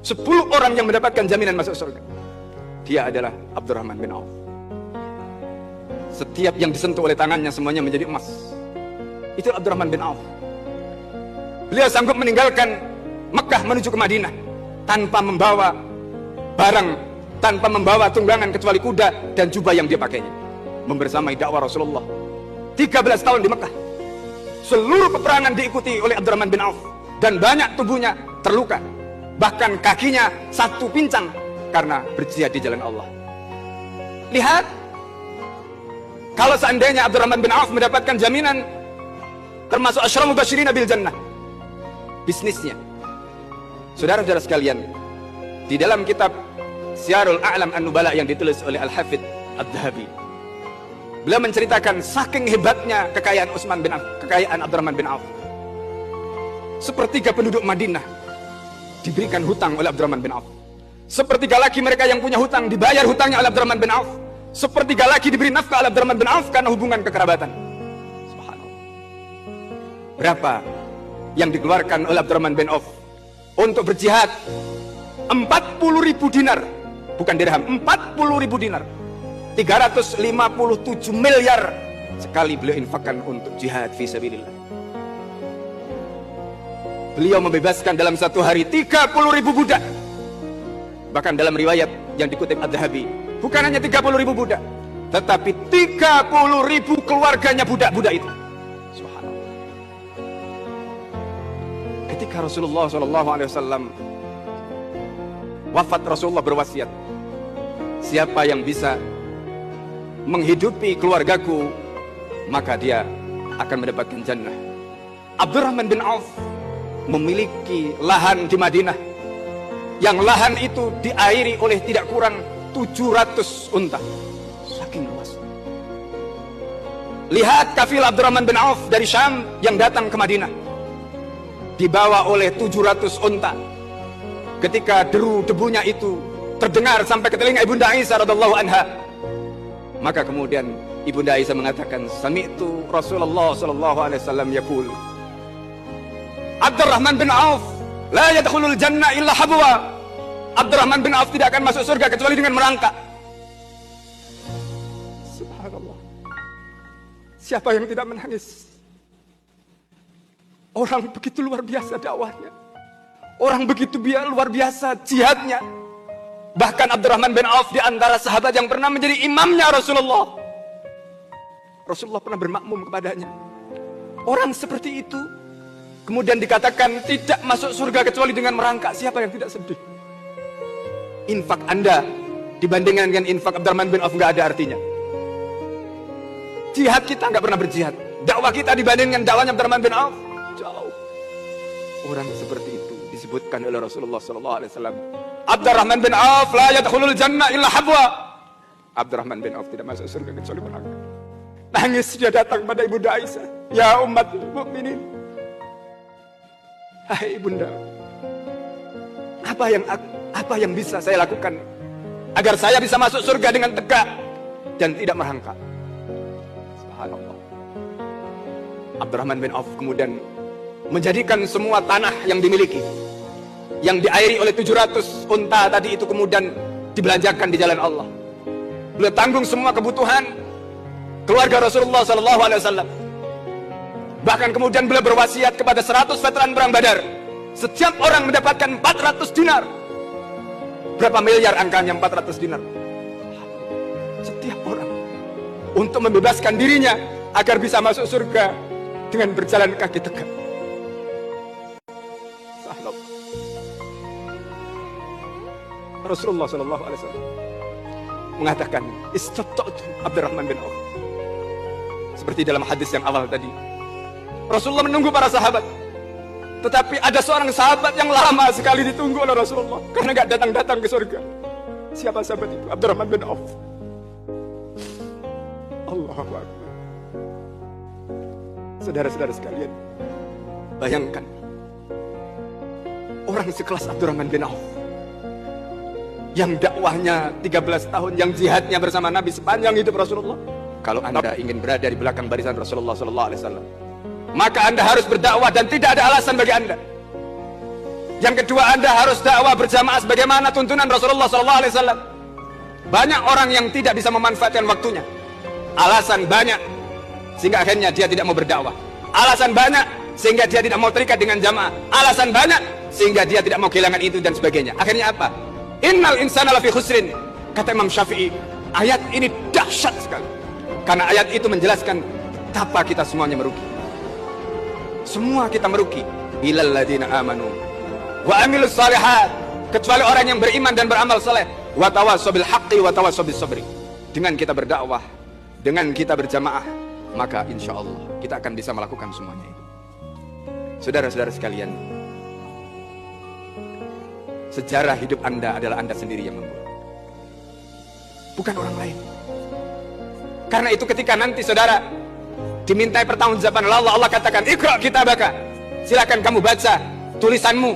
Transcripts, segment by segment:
10 orang yang mendapatkan jaminan masuk surga. Dia adalah Abdurrahman bin Auf. Setiap yang disentuh oleh tangannya semuanya menjadi emas. Itu Abdurrahman bin Auf. Beliau sanggup meninggalkan Mekah menuju ke Madinah tanpa membawa barang, tanpa membawa tunggangan kecuali kuda dan jubah yang dia pakainya. Membersamai dakwah Rasulullah 13 tahun di Mekah. Seluruh peperangan diikuti oleh Abdurrahman bin Auf dan banyak tubuhnya terluka. Bahkan kakinya satu pincang karena berjihad di jalan Allah. Lihat, kalau seandainya Abdurrahman bin Auf mendapatkan jaminan termasuk Asyral Mubashirina bil Jannah, bisnisnya. Saudara-saudara sekalian, di dalam kitab Syiarul A'lam An-Nubala yang ditulis oleh Al-Hafidh Adz-Dzahabi, beliau menceritakan saking hebatnya kekayaan kekayaan Abdurrahman bin Auf. Sepertiga penduduk Madinah diberikan hutang oleh Abdurrahman bin Auf. Sepertiga lagi mereka yang punya hutang dibayar hutangnya oleh Abdurrahman bin Auf. Sepertiga lagi diberi nafkah oleh Abdurrahman bin Auf karena hubungan kekerabatan. Subhanallah. Berapa yang dikeluarkan oleh Abdurrahman bin Auf untuk berjihad? 40.000 dinar, bukan dirham, 40.000 dinar. 357 miliar sekali beliau infakkan untuk jihad fisabilillah. Beliau membebaskan dalam satu hari 30.000 budak. Bahkan dalam riwayat yang dikutip Adz-Dzahabi, bukan hanya 30.000 budak, tetapi 30.000 keluarganya budak-budak itu. Subhanallah. Ketika Rasulullah SAW wafat, Rasulullah berwasiat, siapa yang bisa menghidupi keluargaku, maka dia akan mendapatkan jannah. Abdurrahman bin Auf memiliki lahan di Madinah, yang lahan itu diairi oleh tidak kurang 700 unta. Saking luas. Lihat kafilah Abdurrahman bin Auf dari Syam yang datang ke Madinah, dibawa oleh 700 unta. Ketika deru debunya itu terdengar sampai ke telinga Ibunda Aisyah radhiyallahu anha, maka kemudian Ibunda Aisyah mengatakan, sami'tu Rasulullah sallallahu alaihi wasallam yaqul, Abdurrahman bin Auf la yadkhulul jannah illa habwa. Abdurrahman bin Auf tidak akan masuk surga kecuali dengan merangkak. Subhanallah. Siapa yang tidak menangis? Orang begitu luar biasa dakwahnya. Orang begitu luar biasa jihadnya. Bahkan Abdurrahman bin Auf di antara sahabat yang pernah menjadi imamnya Rasulullah. Rasulullah pernah bermakmum kepadanya. Orang seperti itu kemudian dikatakan tidak masuk surga kecuali dengan merangkak. Siapa yang tidak sedih? Infak Anda dibandingkan dengan infak Abdurrahman bin Auf nggak ada artinya. Jihad kita nggak pernah berjihad. Dakwah kita dibandingkan dakwahnya Abdurrahman bin Auf jauh. Orang seperti itu disebutkan oleh Rasulullah SAW. Abdurrahman bin Auf la yadkhulul jannah illa habwa. Abdurrahman bin Auf tidak masuk surga kecuali merangkak. Nangis dia datang pada Ibunda Aisyah. Ya umat mukminin, hai Ibunda, apa yang bisa saya lakukan agar saya bisa masuk surga dengan tegak dan tidak merangkak? Subhanallah. Abdurrahman bin Auf kemudian menjadikan semua tanah yang dimiliki, yang diairi oleh 700 unta tadi itu, kemudian dibelanjakan di jalan Allah. Beliau tanggung semua kebutuhan keluarga Rasulullah SAW. Bahkan kemudian beliau berwasiat kepada 100 veteran perang Badar, setiap orang mendapatkan 400 dinar. Berapa miliar angkanya 400 dinar? Setiap orang, untuk membebaskan dirinya agar bisa masuk surga dengan berjalan kaki tegak. Rasulullah SAW mengatakan, istata'tu Abdurrahman bin Auf. Seperti dalam hadis yang awal tadi, Rasulullah menunggu para sahabat, tetapi ada seorang sahabat yang lama sekali ditunggu oleh Rasulullah karena gak datang-datang ke surga. Siapa sahabat itu? Abdurrahman bin Auf. Allahu Akbar. Saudara-saudara sekalian, bayangkan orang sekelas Abdurrahman bin Auf yang dakwahnya 13 tahun, yang jihadnya bersama Nabi sepanjang hidup Rasulullah. Kalau Anda ingin berada di belakang barisan Rasulullah SAW, maka Anda harus berdakwah dan tidak ada alasan bagi Anda. Yang kedua, Anda harus dakwah berjamaah sebagaimana tuntunan Rasulullah SAW. Banyak orang yang tidak bisa memanfaatkan waktunya. Alasan banyak sehingga akhirnya dia tidak mau berdakwah. Alasan banyak sehingga dia tidak mau terikat dengan jamaah. Alasan banyak sehingga dia tidak mau kehilangan itu dan sebagainya. Akhirnya apa? Innal insana lafi khusrin. Kata Imam Syafi'i, ayat ini dahsyat sekali. Karena ayat itu menjelaskan betapa kita semuanya merugi. Semua kita merugi. Illal ladzina amanu wa amilus shalihat, kecuali orang yang beriman dan beramal saleh. Wa tawassaw bil haqqi wa tawassaw bis sabri. Dengan kita berdakwah, dengan kita berjamaah, maka insya Allah kita akan bisa melakukan semuanya itu. Saudara-saudara sekalian, sejarah hidup Anda adalah Anda sendiri yang membuat, bukan orang lain. Karena itu ketika nanti saudara dimintai pertanggungjawaban oleh Allah, Allah katakan, Iqra kitabaka, silakan kamu baca tulisanmu.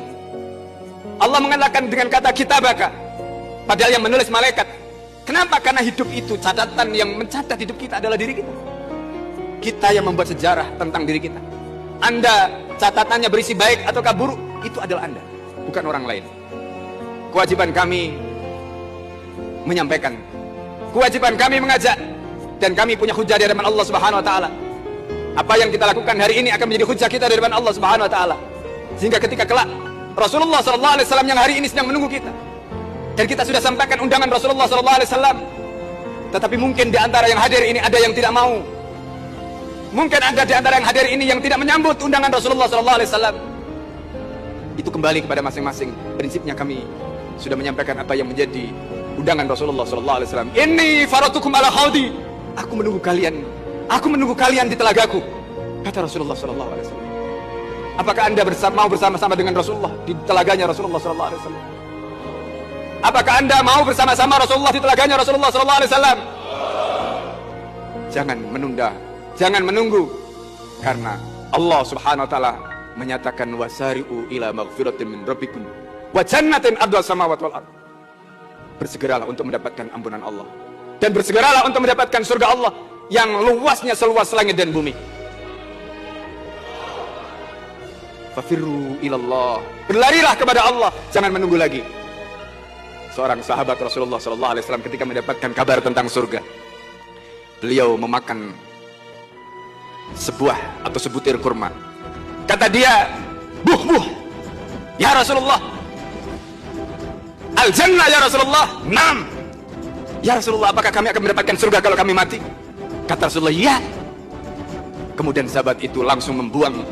Allah mengatakan dengan kata kitabaka, padahal yang menulis malaikat. Kenapa? Karena hidup itu, catatan yang mencatat hidup kita adalah diri kita. Kita yang membuat sejarah tentang diri kita. Anda catatannya berisi baik ataukah buruk, itu adalah Anda, bukan orang lain. Kewajiban kami menyampaikan, kewajiban kami mengajak, dan kami punya hujah di hadapan Allah Subhanahu wa taala. Apa yang kita lakukan hari ini akan menjadi hujah kita di hadapan Allah Subhanahu wa taala. Sehingga ketika kelak Rasulullah sallallahu alaihi wasallam yang hari ini sedang menunggu kita, dan kita sudah sampaikan undangan Rasulullah sallallahu alaihi wasallam, tetapi mungkin di antara yang hadir ini ada yang tidak mau. Mungkin ada di antara yang hadir ini yang tidak menyambut undangan Rasulullah SAW. Itu kembali kepada masing-masing. Prinsipnya kami sudah menyampaikan apa yang menjadi undangan Rasulullah SAW. Inni faratukum ala khawdi. Aku menunggu kalian. Aku menunggu kalian di telagaku. Kata Rasulullah SAW. Apakah Anda mau bersama-sama dengan Rasulullah di telaganya Rasulullah SAW? Apakah Anda mau bersama-sama Rasulullah di telaganya Rasulullah SAW? Jangan menunda. Jangan menunggu, karena Allah Subhanahu wa taala menyatakan wasari'u ila maghfiratin min rabbikum wa jannatin ardhas samawati wal ardh. Bersegeralah untuk mendapatkan ampunan Allah, dan bersegeralah untuk mendapatkan surga Allah yang luasnya seluas langit dan bumi. Fafirru ilallah, berlarilah kepada Allah, jangan menunggu lagi. Seorang sahabat Rasulullah sallallahu alaihi wasallam ketika mendapatkan kabar tentang surga, beliau memakan sebuah atau sebutir kurma. Kata dia, buh ya Rasulullah, al jannah ya Rasulullah. Naam ya Rasulullah, apakah kami akan mendapatkan surga kalau kami mati? Kata Rasulullah, ya. Kemudian sahabat itu langsung membuang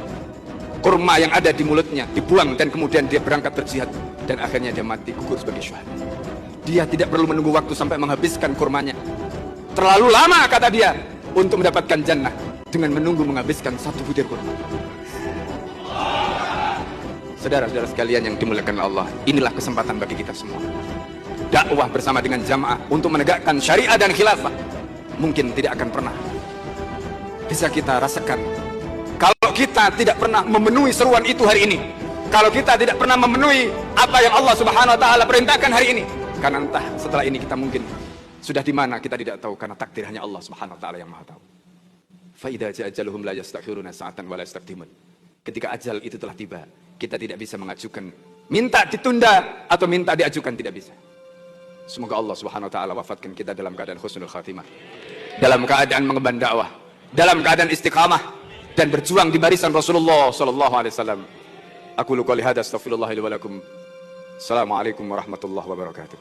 kurma yang ada di mulutnya, dibuang, dan kemudian dia berangkat berjihad, dan akhirnya dia mati gugur sebagai syuhada. Dia tidak perlu menunggu waktu sampai menghabiskan kurmanya. Terlalu lama, kata dia, untuk mendapatkan jannah dengan menunggu menghabiskan satu butir kurma. Saudara-saudara sekalian yang dimuliakan Allah, inilah kesempatan bagi kita semua. Dakwah bersama dengan jamaah untuk menegakkan syariah dan khilafah mungkin tidak akan pernah bisa kita rasakan kalau kita tidak pernah memenuhi seruan itu hari ini. Kalau kita tidak pernah memenuhi apa yang Allah Subhanahu wa taala perintahkan hari ini. Karena entah setelah ini kita mungkin sudah di mana kita tidak tahu, karena takdir hanya Allah Subhanahu wa taala yang Maha tahu. Fa idza ja'a ajaluhum la yastakhiruna sa'atan wa la yastaqdimun. Ketika ajal itu telah tiba, kita tidak bisa mengajukan minta ditunda atau minta diajukan, tidak bisa. Semoga Allah Subhanahu wa taala wafatkan kita dalam keadaan husnul khatimah, dalam keadaan mengemban dakwah, dalam keadaan istiqamah dan berjuang di barisan Rasulullah sallallahu alaihi wasallam. Aku lu qouli hadza astaghfirullah li wa lakum. Assalamualaikum warahmatullahi wabarakatuh.